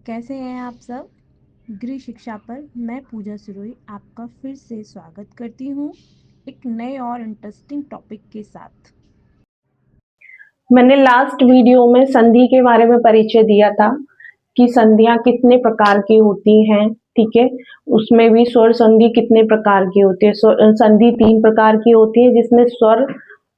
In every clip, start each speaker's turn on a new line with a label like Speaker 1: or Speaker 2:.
Speaker 1: कैसे हैं आप सब। गृह शिक्षा पर मैं पूजा सुरोई आपका फिर से स्वागत करती हूँ एक नए और इंटरेस्टिंग टॉपिक के साथ।
Speaker 2: मैंने लास्ट वीडियो में संधि के बारे में परिचय दिया था कि संधियां कितने प्रकार की होती हैं। ठीक है, उसमें भी स्वर संधि कितने प्रकार की होती है। संधि 3 प्रकार की होती है, जिसमें स्वर,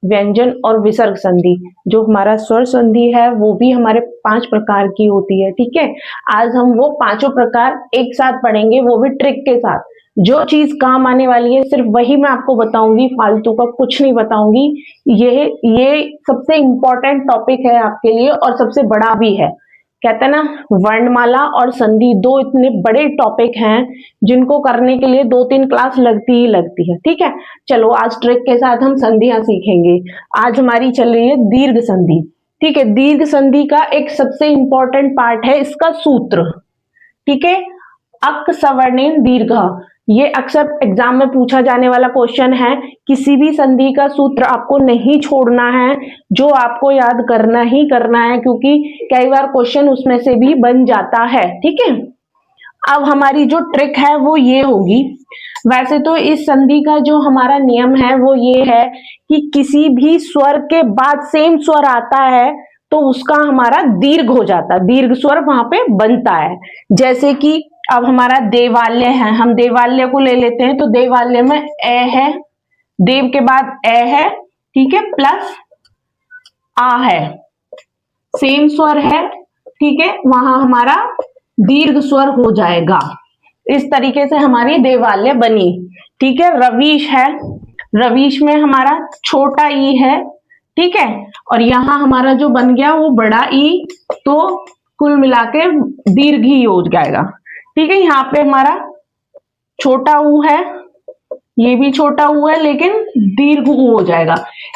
Speaker 2: व्यंजन और विसर्ग संधि। जो हमारा स्वर संधि है वो भी हमारे 5 प्रकार की होती है। ठीक है, आज हम वो पांचों प्रकार एक साथ पढ़ेंगे, वो भी ट्रिक के साथ। जो चीज काम आने वाली है सिर्फ वही मैं आपको बताऊंगी, फालतू का कुछ नहीं बताऊंगी। ये सबसे इंपॉर्टेंट टॉपिक है आपके लिए और सबसे बड़ा भी है। कहते हैं ना, वर्णमाला और संधि 2 इतने बड़े टॉपिक हैं जिनको करने के लिए 2-3 क्लास लगती ही लगती है। ठीक है, चलो आज ट्रिक के साथ हम संधियां सीखेंगे। आज हमारी चल रही है दीर्घ संधि। ठीक है, दीर्घ संधि का एक सबसे इंपॉर्टेंट पार्ट है इसका सूत्र। ठीक है, अक सवर्णेन दीर्घ, ये अक्सर एग्जाम में पूछा जाने वाला क्वेश्चन है। किसी भी संधि का सूत्र आपको नहीं छोड़ना है, जो आपको याद करना ही करना है, क्योंकि कई बार क्वेश्चन उसमें से भी बन जाता है। ठीक है, अब हमारी जो ट्रिक है वो ये होगी। वैसे तो इस संधि का जो हमारा नियम है वो ये है कि किसी भी स्वर के बाद सेम स्वर आता है तो उसका हमारा दीर्घ हो जाता है, दीर्घ स्वर वहां पे बनता है। जैसे कि अब हमारा देवालय है, हम देवालय को ले लेते हैं, तो देवालय में ए है, देव के बाद ए है, ठीक है, प्लस आ है, सेम स्वर है। ठीक है, वहां हमारा दीर्घ स्वर हो जाएगा। इस तरीके से हमारी देवालय बनी। ठीक है, रवीश है, रवीश में हमारा छोटा ई है। ठीक है, और यहां हमारा जो बन गया वो बड़ा ई, तो कुल मिला के दीर्घ ही हो जाएगा। ठीक है, यहाँ पे हमारा छोटा ऊ है, ये भी छोटा ऊ है, लेकिन दीर्घ ऊ हो जाएगा।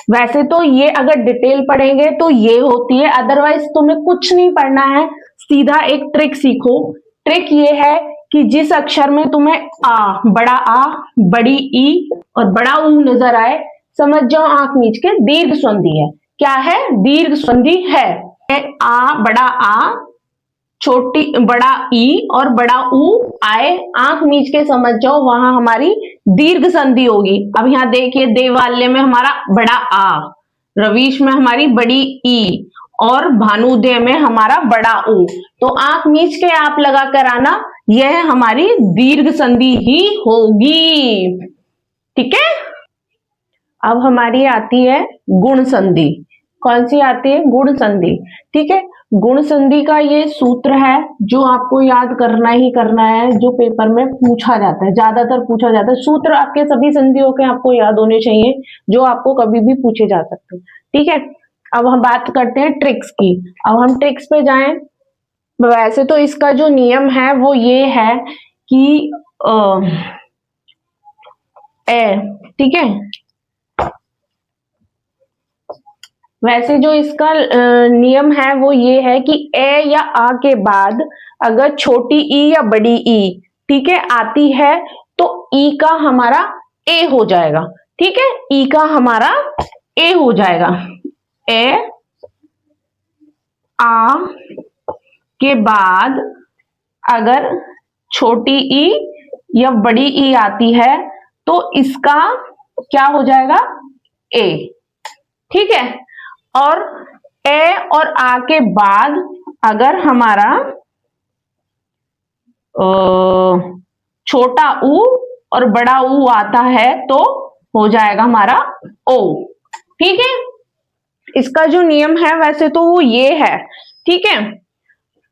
Speaker 2: वैसे तो ये अगर डिटेल पढ़ेंगे तो ये होती है, अदरवाइज तुम्हें कुछ नहीं पढ़ना है, सीधा एक ट्रिक सीखो। ट्रिक ये है कि जिस अक्षर में तुम्हें आ, बड़ा आ, बड़ी ई और बड़ा ऊ नजर आए, समझ जाओ आंख मीच के दीर्घ संधि है। क्या है? दीर्घ संधि है। आ, बड़ा आ, छोटी बड़ा ई और बड़ा ऊ आए, आंख मीच के समझ जाओ वहां हमारी दीर्घ संधि होगी। अब यहाँ देखिए, देवालय में हमारा बड़ा आ, रवीश में हमारी बड़ी ई और भानुदय में हमारा बड़ा ऊ, तो आंख मीच के आप लगा कर आना, यह हमारी दीर्घ संधि ही होगी। ठीक है, अब हमारी आती है गुण संधि। कौन सी आती है? गुण संधि। ठीक है, गुण संधि का ये सूत्र है जो आपको याद करना ही करना है, जो पेपर में पूछा जाता है, ज्यादातर पूछा जाता है। सूत्र आपके सभी संधियों के आपको याद होने चाहिए, जो आपको कभी भी पूछे जा सकते हैं। ठीक है, अब हम बात करते हैं ट्रिक्स की। अब हम ट्रिक्स पे जाएं। वैसे तो इसका जो नियम है वो ये है कि ठीक है, वैसे जो इसका नियम है वो ये है कि ए या आ के बाद अगर छोटी ई या बड़ी ई, ठीक है, आती है तो ई का हमारा ए हो जाएगा। ठीक है, ई का हमारा ए हो जाएगा। ए आ के बाद अगर छोटी ई या बड़ी ई आती है तो इसका क्या हो जाएगा? ए। ठीक है, और ए और आ के बाद अगर हमारा छोटा ऊ और बड़ा ऊ आता है तो हो जाएगा हमारा ओ। ठीक है, इसका जो नियम है वैसे तो वो ये है। ठीक है,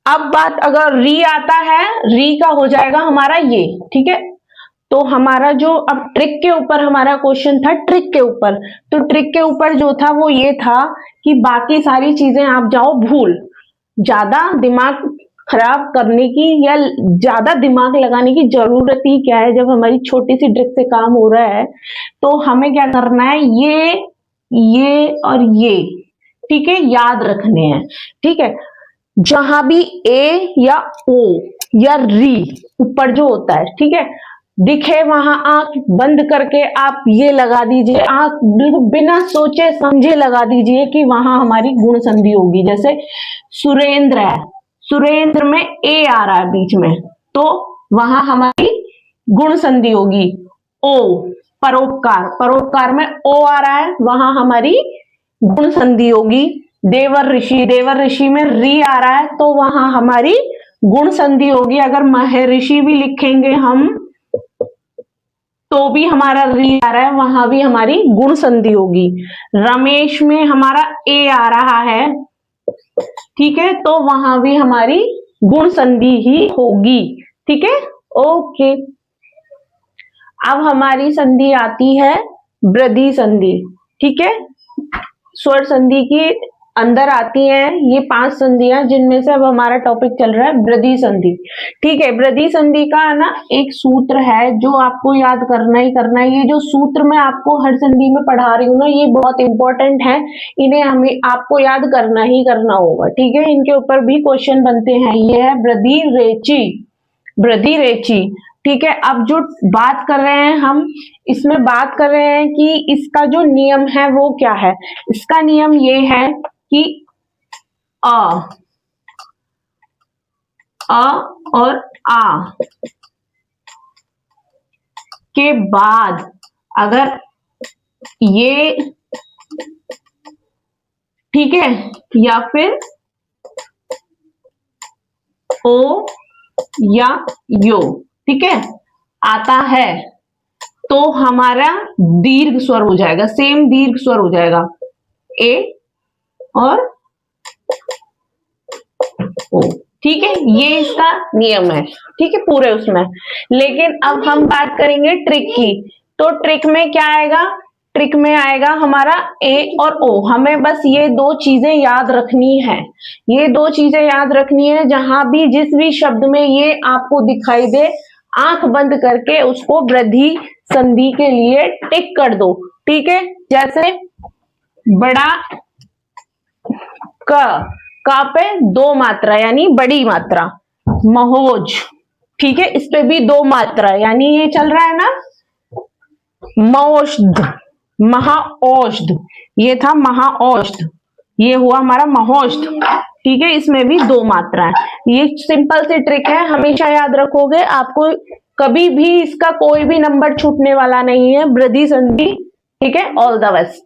Speaker 2: अब बात अगर री आता है, री का हो जाएगा हमारा ये। ठीक है, तो हमारा जो अब ट्रिक के ऊपर हमारा क्वेश्चन था, ट्रिक के ऊपर, तो ट्रिक के ऊपर जो था वो ये था कि बाकी सारी चीजें आप जाओ भूल, ज्यादा दिमाग खराब करने की या ज्यादा दिमाग लगाने की जरूरत ही क्या है, जब हमारी छोटी सी ट्रिक से काम हो रहा है। तो हमें क्या करना है, ये और ये, ठीक है, याद रखने हैं। ठीक है, जहां भी ए या ओ या री ऊपर जो होता है, ठीक है, दिखे वहां आंख बंद करके आप ये लगा दीजिए, आंख बिल्कुल बिना सोचे समझे लगा दीजिए कि वहां हमारी गुण संधि होगी। जैसे सुरेंद्र है, सुरेंद्र में ए आ रहा है बीच में, तो वहां हमारी गुण संधि होगी। ओ, परोपकार, परोपकार में ओ आ रहा है, वहां हमारी गुण संधि होगी। देवर ऋषि, देवर ऋषि में री आ रहा है, तो वहां हमारी गुण संधि होगी। अगर महर्षि भी लिखेंगे हम तो भी हमारा री आ रहा है, वहां भी हमारी गुण संधि होगी। रमेश में हमारा ए आ रहा है, ठीक है, तो वहां भी हमारी गुण संधि ही होगी। ठीक है, ओके। अब हमारी संधि आती है वृद्धि संधि। ठीक है, स्वर संधि की अंदर आती हैं ये 5 संधियां, जिनमें से अब हमारा टॉपिक चल रहा है वृद्धि संधि। ठीक है, वृद्धि संधि का ना एक सूत्र है जो आपको याद करना ही करना है। ये जो सूत्र मैं आपको हर संधि में पढ़ा रही हूँ ना, ये बहुत इंपॉर्टेंट है, इन्हें हमें आपको याद करना ही करना होगा। ठीक है, इनके ऊपर भी क्वेश्चन बनते हैं। ये है वृद्धि रेची, वृद्धि रेची। ठीक है, अब जो बात कर रहे हैं हम, इसमें बात कर रहे हैं कि इसका जो नियम है वो क्या है। इसका नियम ये है कि अ और आ के बाद अगर ये, ठीक है, या फिर ओ या यो, ठीक है, आता है तो हमारा दीर्घ स्वर हो जाएगा, सेम दीर्घ स्वर हो जाएगा, ए और ओ। ठीक है, ये इसका नियम है। ठीक है, पूरे उसमें। लेकिन अब हम बात करेंगे ट्रिक की, तो ट्रिक में क्या आएगा, ट्रिक में आएगा हमारा ए और ओ। हमें बस ये 2 चीजें याद रखनी है, ये 2 चीजें याद रखनी है। जहां भी जिस भी शब्द में ये आपको दिखाई दे, आंख बंद करके उसको वृद्धि संधि के लिए टिक कर दो। ठीक है, जैसे बड़ा का पे 2 मात्रा यानी बड़ी मात्रा, महोज। ठीक है, इस पे भी 2 मात्रा, यानी ये चल रहा है ना मौषध, महाऔषध, ये था महाऔषध, ये हुआ हमारा महोषध। ठीक है, इसमें भी 2 मात्रा है। ये सिंपल सी ट्रिक है, हमेशा याद रखोगे, आपको कभी भी इसका कोई भी नंबर छूटने वाला नहीं है। वृद्धि संधि। ठीक है, ऑल द बेस्ट।